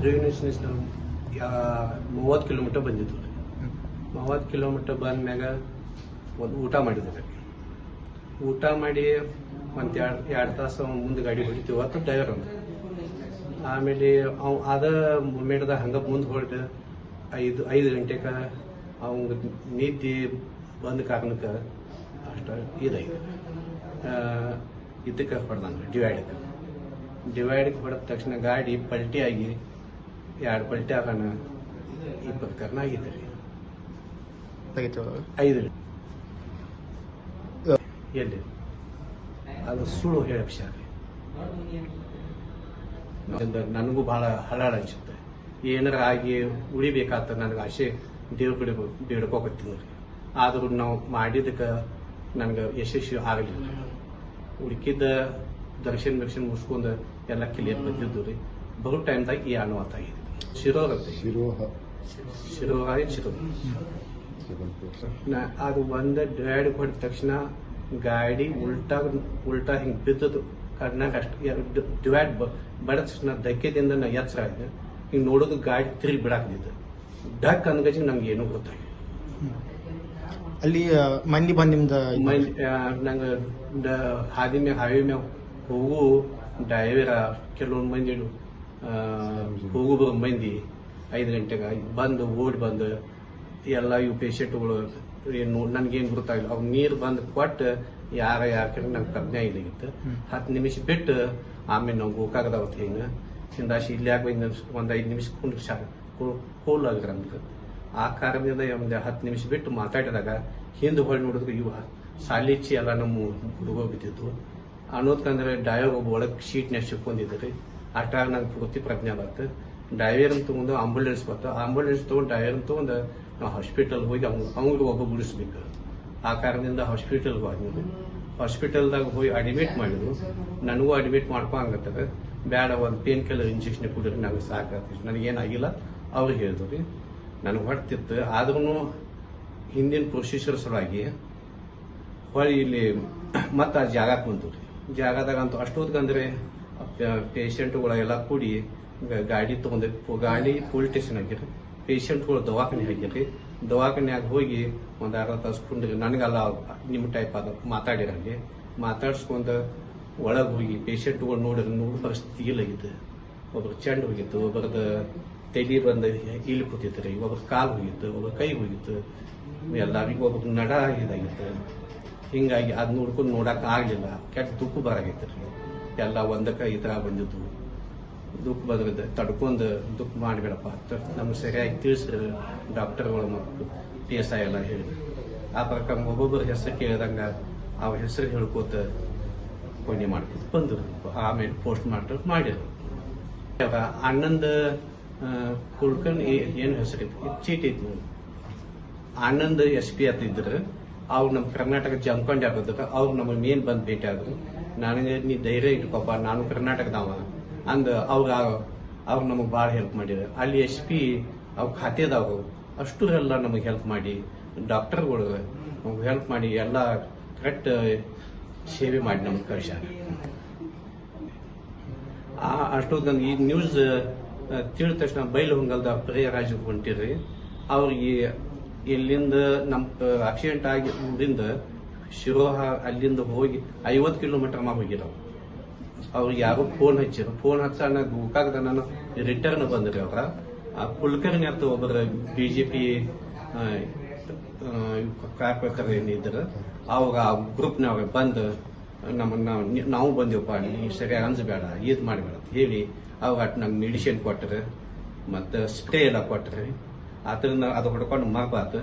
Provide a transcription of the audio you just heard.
ತಿರುವಿನಿಂದ 30 kilometre ಬಂದಿದ್ವಿ. 30 kilometre ಬಂದ್ಮ್ಯಾಗ ಒಂದು ಊಟ ಮಾಡಿದ್ವಿ. ಊಟ ಮಾಡಿ ಒಂದು 2 ತಾಸು ಮುಂದೆ ಗಾಡಿ ಹೊಡಿತೀವಿ ಅಂತ ಡ್ರೈವರ್ ಅಂತ. ಆಮೇಲೆ ಅವ್ ಅದ ಮೂಮೆಂಟ್ದಾಗ ಹಂಗೆ ಮುಂದೆ ಹೊರಟು 5 ಗಂಟೆಗೆ ಅವಂಗ ನಿದ್ದೆ ಬಂದ ಕಾರಣಕ್ಕೆ ಅಷ್ಟು ಇದಾಗಿದೆ. ಇದಕ್ಕೆ ಹೊಡೆದಂಗೆ ಡಿವೈಡ್ಗೆ ಹೊಡೆದ ತಕ್ಷಣ ಗಾಡಿ ಪಲ್ಟಿ ಆಗಿ 2 ಪಲ್ಟಿ ಆಗೋಣ ಈ ಪ್ರಕರಣ ಆಗಿದೆ ರೀ. 5 ಎಲ್ಲಿ ಅದು ಸುಳ್ಳು ಹೇಳಕ್ ಶಾಲೆ ನನಗೂ ಬಹಳ ಹಳಾಡ ಅನ್ಸುತ್ತೆ. ಏನಾರ ಆಗಿ ಉಳಿಬೇಕಾತ ನನಗೆ ಆಸೆ ದೇವ್ರ ಬೇಡ್ಕೋಕತ್ತೀನಿ ರೀ. ಆದ್ರೂ ನಾವು ಮಾಡಿದಕ್ಕೆ ನನಗೆ ಯಶಸ್ವಿ ಆಗಲಿಲ್ಲ. ಉಳ್ಕಿದ್ದ ದರ್ಶನ್ ಮುಗಿಸ್ಕೊಂಡು ಎಲ್ಲ ಕ್ಲಿಯರ್ ಬಂದಿದ್ದು ರೀ. ಬರೋ ಟೈಮ್ದಾಗ ಈ ಅನುವಾತ ಆಗಿದೆ. ಶಿರೋಹ ಅದು ಒಂದು ಡ್ರೈಡ್ ಹೊಡೆದ ತಕ್ಷಣ ಗಾಡಿ ಉಲ್ಟಾ ಹಿಂಗೆ ಬಿದ್ದದು ಕಣ್ಣಾಗ ಅಷ್ಟು ಡಿವೈಡ್ ಬಡದ ತಕ್ಷಣ ಧಕ್ಕೆದಿಂದ ನಾ ಎಚ್ಚರ ಆಗಿದೆ. ಹಿಂಗೆ ನೋಡೋದು ಗಾಡಿ ತಿರುಗಿ ಬಿಡಾಕದಿದ್ದು ಡಕ್ ಅಂದ್ಗಜಿಗೆ ನಂಗೆ ಏನೂ ಗೊತ್ತಾಗಿದೆ. ಅಲ್ಲಿ ಮಂದಿ ಬಂದು ನಂಗೆ ಹಾದಿ ಮ್ಯಾಗ ಹಾವಿ ಮ್ಯಾಗ ಹೋಗು ಡ್ರೈವರ ಕೆಲವೊಂದು ಮಂದಿ ಹೋಗು ಬರೋ ಮಂದಿ 5 ಗಂಟೆಗೆ ಬಂದು ಓಡಿ ಬಂದು ಎಲ್ಲ ಇವು ಪೇಷಂಟ್ಗಳು ಏನು ನನಗೇನು ಗೊತ್ತಾಗಿಲ್ಲ. ಅವ್ರು ನೀರು ಬಂದು ಕೊಟ್ಟು ಯಾರ ನಂಗೆ ಪ್ರಜ್ಞೆ ಇಲ್ಲಿಗಿತ್ತು. 10 ನಿಮಿಷ ಬಿಟ್ಟು ಆಮೇಲೆ ನಾವು ಗೋಕಾಗದವತ್ತು ಹಿಂಗೆ ಹಿಂದಾಶಿ ಇಲ್ಲಿ ಯಾಕೆ ಒಂದು 5 ನಿಮಿಷ ಕೂಲ್ ಆಗಿರ ನಮ್ಗೆ. ಆ ಕಾರಣದಿಂದ ಒಂದು 10 ನಿಮಿಷ ಬಿಟ್ಟು ಮಾತಾಡಿದಾಗ ಹಿಂದೆ ಹೊಳ್ಳಿ ನೋಡಿದ್ರೆ ಇವು ಸಾಲಿಚ್ಚಿ ಎಲ್ಲ ನಮ್ಮ ಹುಡುಗ ಬಿದ್ದಿದ್ದು ಅನ್ನೋದ್ಕಂದ್ರೆ ಡ್ರೈವರ್ ಒಬ್ಬ ಒಳಗೆ ಶೀಟ್ನ್ಯಾಗ ಸಿಕ್ಕೊಂಡಿದ್ರಿ. ಅಷ್ಟಾಗ ನಂಗೆ ಪೂರ್ತಿ ಪ್ರಜ್ಞೆ ಬತ್ತು. ಡ್ರೈವರ್ನ ತಗೊಂಡು ಆಂಬುಲೆನ್ಸ್ ಬತ್ತು. ಆಂಬುಲೆನ್ಸ್ ತಗೊಂಡು ಡ್ರೈವರ್ನ ತಗೊಂಡು ನಾವು ಹಾಸ್ಪಿಟಲ್ ಹೋಗಿ ಅವ್ರಿಗೆ ಒಬ್ಬ ಬಿಡಿಸ್ಬೇಕು. ಆ ಕಾರಣದಿಂದ ಹಾಸ್ಪಿಟಲ್ಗೆ ಹೋಗಿದ್ದು. ಹಾಸ್ಪಿಟಲ್ದಾಗ ಹೋಗಿ ಅಡ್ಮಿಟ್ ಮಾಡಿದ್ರು. ನನಗೂ ಅಡ್ಮಿಟ್ ಮಾಡ್ಕೊಂಗತ್ತದ ಬೇಡ ಒಂದು ಪೇನ್ ಕಿಲ್ಲರ್ ಇಂಜೆಕ್ಷನ್ ಕೊಡ್ರಿ ನನಗೆ ಸಾಕಾಗ್ತದೆ, ನನಗೇನಾಗಿಲ್ಲ ಅವ್ರಿಗೆ ಹೇಳಿದ್ರು ರೀ. ನನಗೆ ಹೊಡ್ತಿತ್ತು. ಆದ್ರೂ ಹಿಂದಿನ ಪ್ರೊಸೀಜರ್ ಸಲುವಾಗಿ ಹೊಳ್ಳಿ ಇಲ್ಲಿ ಮತ್ತೆ ಆ ಜಾಗಕ್ಕೆ ಬಂತು ರೀ. ಜಾಗದಾಗಂತೂ ಅಷ್ಟೊತ್ತಿಗಂದ್ರೆ ಪೇಷಂಟ್ಗಳೆಲ್ಲ ಕೂಡಿ ಗಾಡಿ ತಗೊಂಡು ಗಾಡಿ ಪೊಲೀಸ್ ಸ್ಟೇಷನ್ ಹಾಕಿರಿ. ಪೇಷಂಟ್ಗಳು ದವಾಖಾನೆ ಹಾಕಿರಿ. ದವಾಖಾನ್ಯಾಗ ಹೋಗಿ ಒಂದು 1/2 ತಾಸು ಕುಂಡ್ರಿ. ನನಗೆಲ್ಲ ನಿಮ್ಮ ಟೈಪ್ ಅದ ಮಾತಾಡಿರಂಗೆ ಮಾತಾಡ್ಸ್ಕೊಂಡು ಒಳಗೆ ಹೋಗಿ ಪೇಷಂಟ್ಗಳು ನೋಡೋ ಪರಿಸ್ಥಿತಿ ಇಲ್ಲಾಗಿತ್ತು. ಒಬ್ರು ಚೆಂಡು ಹೋಗಿತ್ತು, ಒಬ್ಬರದ ತಲೆ ಬಂದು ಇಲ್ಲಿ ಕೂತಿತ್ತು ರೀ, ಒಬ್ರ ಕಾಲು ಹೋಗಿತ್ತು, ಒಬ್ಬರ ಕೈ ಹೋಗಿತ್ತು, ಎಲ್ಲರಿಗೂ ಒಬ್ಬರ ನಡ ಇದಾಗಿತ್ತು. ಹಿಂಗಾಗಿ ಅದು ನೋಡ್ಕೊಂಡು ನೋಡಕ್ ಆಗ್ಲಿಲ್ಲ. ಕೆಟ್ಟ ದುಃಖ ಬರಾಗೈತೆ ರೀ. ಎಲ್ಲ ಒಂದಕ್ಕೆ ಈ ಥರ ಬಂದಿದ್ದು. ದುಃಖ ಬದ್ರದ್ದು ತಡ್ಕೊಂಡು ದುಃಖ ಮಾಡಬೇಡಪ್ಪ ಅಂತ ನಮ್ಗೆ ಸರಿಯಾಗಿ ತಿಳಿಸ್ರಿ ಡಾಕ್ಟರ್ಗಳು ಮತ್ತು PSI ಎಲ್ಲ ಹೇಳಿದ್ರು. ಆ ಪ್ರಕಾರ ಒಬ್ಬೊಬ್ಬರ ಹೆಸರು ಕೇಳಿದಂಗ ಅವ್ರ ಹೆಸರು ಹೇಳ್ಕೋತ ಕೊನೆ ಮಾಡ್ಕೊತ ಬಂದರು. ಆಮೇಲೆ ಪೋಸ್ಟ್ ಮಾರ್ಟಮ್ ಮಾಡಿದ್ರು. ಅಣ್ಣಂದ ಕುಳ್ಕನ್ ಏನು ಹೆಸರಿತ್ತು ಚೀಟಿ ಐತಿ ನೋಡಿ. ಆನಂದ್ SP ಅತ್ತಿದ್ರು. ಅವ್ರು ನಮ್ಮ ಕರ್ನಾಟಕ ಜಂಕೊಂಡ್ ಹಾಕೋದಕ್ಕೆ ಅವ್ರು ನಮಗೆ ಮೇನ್ ಬಂದು ಭೇಟಿ ಆದ್ರು. ನನಗೆ ನೀ ಧೈರ್ಯ ಇಟ್ಕೊಪ್ಪ, ನಾನು ಕರ್ನಾಟಕದವ ಅಂದ ಅವ್ರು ನಮಗೆ ಭಾಳ ಹೆಲ್ಪ್ ಮಾಡಿದ್ರು. ಅಲ್ಲಿ SP ಅವ್ರ ಖಾತೆದವರು ಅಷ್ಟು ಎಲ್ಲ ನಮಗೆ ಹೆಲ್ಪ್ ಮಾಡಿ, ಡಾಕ್ಟರ್ಗಳು ನಮ್ಗೆ ಹೆಲ್ಪ್ ಮಾಡಿ ಎಲ್ಲ ಕರೆಕ್ಟ್ ಸೇವೆ ಮಾಡಿ ನಮ್ಗೆ ಕಳಿಸ್ಯಾರ. ಅಷ್ಟೊಂದು ಈ ನ್ಯೂಸ್ ತಿಳಿದ ತಕ್ಷಣ ಬೈಲಹೊಂಗಲ್ದ ಪ್ರಿಯರಾಜ್ ಹೊಂಟಿರಿ. ಅವ್ರಿಗೆ ಇಲ್ಲಿಂದ ನಮ್ಮ ಆಕ್ಸಿಡೆಂಟ್ ಆಗಿ ಊರಿಂದ ಶಿರೋಹ ಅಲ್ಲಿಂದ ಹೋಗಿ 50 ಕಿಲೋಮೀಟರ್ ಹೋಗಿರೋ. ಅವ್ರಿಗೆ ಯಾರೋ ಫೋನ್ ಹಚ್ಚಿರು. ಫೋನ್ ಹಚ್ಚ ಗೋಕಾಗದ ನಾನು ರಿಟರ್ನ್ ಬಂದ್ರಿ. ಅವ್ರ ಕುಲಕರ್ಣಿ ಅಂತ ಒಬ್ಬರ BJP ಕಾರ್ಯಕರ್ತರು ಏನಿದ್ರು ಅವಾಗ ಆ ಗ್ರೂಪ್ನವ್ರ ಬಂದು ನಾವು ಬಂದೇವಪ್ಪ, ನೀ ಸರಿಯಾಗಿ ಅನ್ಸಬೇಡ, ಇದು ಮಾಡಬೇಡ ಅಂತ ಹೇಳಿ ಅವಾಗ ನಂಗೆ ಮೆಡಿಸಿನ್ ಕೊಟ್ಟರೆ ಮತ್ತು ಸ್ಪ್ರೇ ಎಲ್ಲ ಕೊಟ್ಟರೆ. ಅದರಿಂದ ಅದು ಹೊಡ್ಕೊಂಡು ಮಗಬಾರ್ದು